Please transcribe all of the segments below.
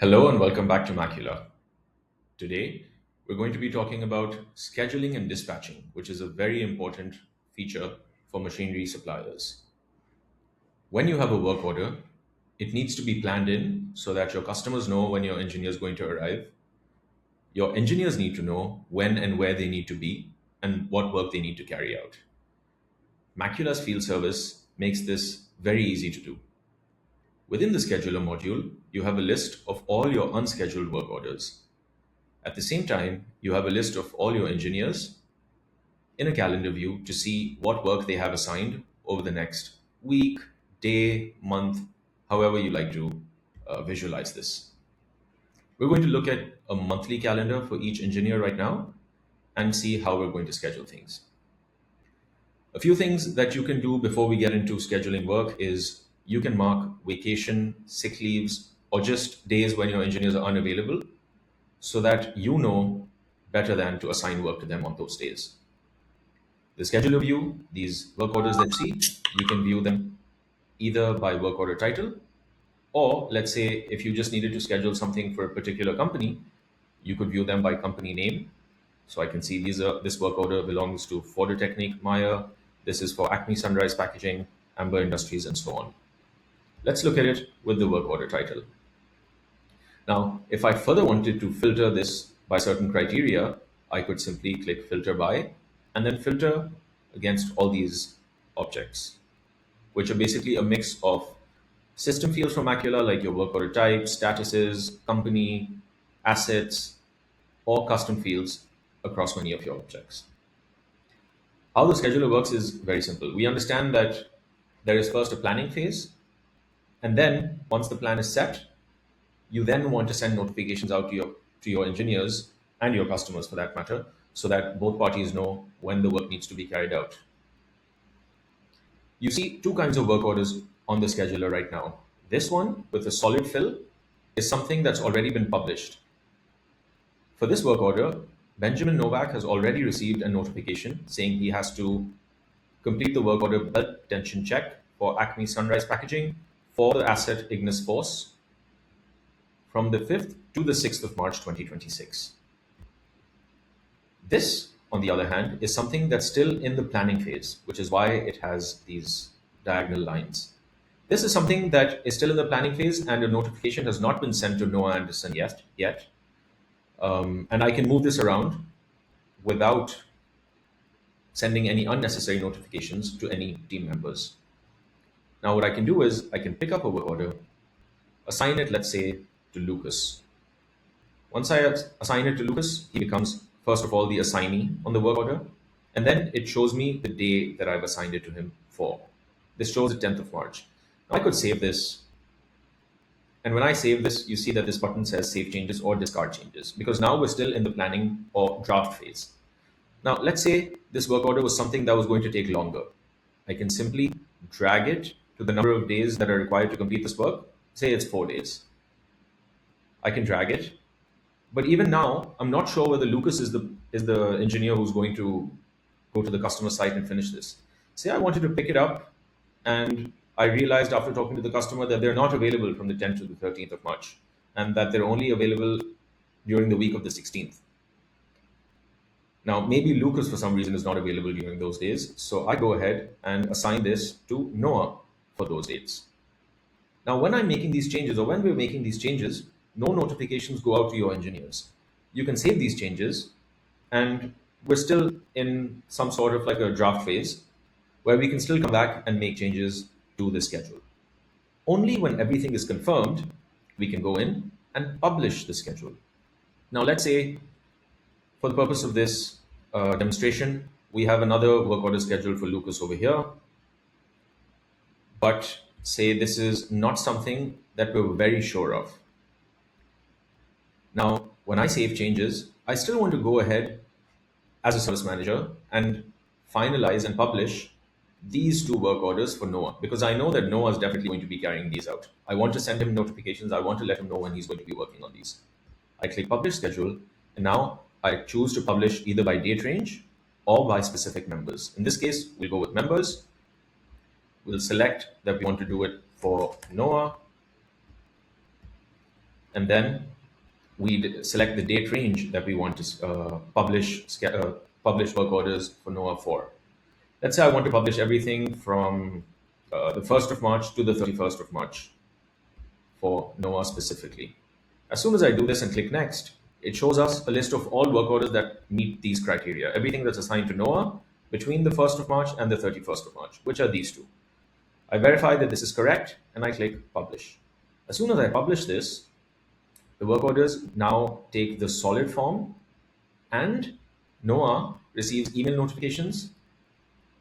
Hello and welcome back to Makula. Today, we're going to be talking about scheduling and dispatching, which is a very important feature for machinery suppliers. When you have a work order, it needs to be planned in so that your customers know when your engineer is going to arrive. Your engineers need to know when and where they need to be and what work they need to carry out. Macula's field service makes this very easy to do. Within the scheduler module, you have a list of all your unscheduled work orders. At the same time, you have a list of all your engineers in a calendar view to see what work they have assigned over the next week, day, month, however you like to visualize this. We're going to look at a monthly calendar for each engineer right now and see how we're going to schedule things. A few things that you can do before we get into scheduling work is you can mark vacation, sick leaves, or just days when your engineers are unavailable so that you know better than to assign work to them on those days. The scheduler view, these work orders that you see, you can view them either by work order title, or let's say if you just needed to schedule something for a particular company, you could view them by company name. So I can see this work order belongs to Ford Technique Meyer. This is for Acme Sunrise Packaging, Amber Industries, and so on. Let's look at it with the work order title. Now, if I further wanted to filter this by certain criteria, I could simply click filter by and then filter against all these objects, which are basically a mix of system fields from Macula, like your work order type, statuses, company, assets, or custom fields across many of your objects. How the scheduler works is very simple. We understand that there is first a planning phase, and then once the plan is set, you then want to send notifications out to your engineers and your customers for that matter, so that both parties know when the work needs to be carried out. You see two kinds of work orders on the scheduler right now. This one with a solid fill is something that's already been published. For this work order, Benjamin Novak has already received a notification saying he has to complete the work order belt tension check for Acme Sunrise Packaging for the asset Ignis Force from the 5th to the 6th of March 2026. This, on the other hand, is something that's still in the planning phase, which is why it has these diagonal lines. This is something that is still in the planning phase, and a notification has not been sent to Noah Anderson yet. And I can move this around without sending any unnecessary notifications to any team members. Now, what I can do is I can pick up a work order, assign it, let's say, to Lucas. Once I assign it to Lucas, he becomes, first of all, the assignee on the work order, and then it shows me the day that I've assigned it to him for. This shows the 10th of March. Now I could save this, and when I save this, you see that this button says save changes or discard changes, because now we're still in the planning or draft phase. Now, let's say this work order was something that was going to take longer. I can simply drag it to the number of days that are required to complete this work. Say it's 4 days. I can drag it. But even now, I'm not sure whether Lucas is the engineer who's going to go to the customer site and finish this. Say I wanted to pick it up, and I realized after talking to the customer that they're not available from the 10th to the 13th of March, and that they're only available during the week of the 16th. Now, maybe Lucas for some reason is not available during those days, so I go ahead and assign this to Noah for those dates. Now, when I'm making these changes, or when we're making these changes, no notifications go out to your engineers. You can save these changes, and we're still in some sort of like a draft phase where we can still come back and make changes to the schedule. Only when everything is confirmed, we can go in and publish the schedule. Now, let's say for the purpose of this demonstration, we have another work order scheduled for Lucas over here, but say this is not something that we're very sure of. Now, when I save changes, I still want to go ahead as a service manager and finalize and publish these two work orders for Noah, because I know that Noah is definitely going to be carrying these out. I want to send him notifications. I want to let him know when he's going to be working on these. I click publish schedule, and now I choose to publish either by date range or by specific members. In this case, we'll go with members. We'll select that we want to do it for Noah. And then we select the date range that we want to publish work orders for Noah for. Let's say I want to publish everything from the 1st of March to the 31st of March for Noah specifically. As soon as I do this and click next, it shows us a list of all work orders that meet these criteria. Everything that's assigned to Noah between the 1st of March and the 31st of March, which are these two. I verify that this is correct and I click publish. As soon as I publish this, the work orders now take the solid form, and Noah receives email notifications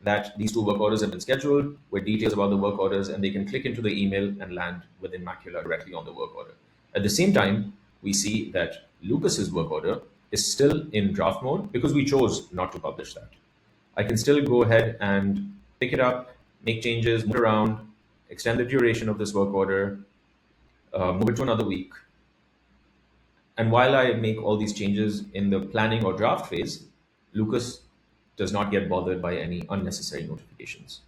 that these two work orders have been scheduled with details about the work orders, and they can click into the email and land within Macula directly on the work order. At the same time, we see that Lucas's work order is still in draft mode because we chose not to publish that. I can still go ahead and pick it up, make changes, move it around, extend the duration of this work order, move it to another week. And while I make all these changes in the planning or draft phase, Lucas does not get bothered by any unnecessary notifications.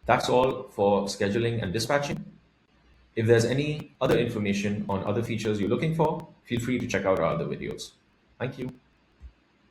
That's all for scheduling and dispatching. If there's any other information on other features you're looking for, feel free to check out our other videos. Thank you.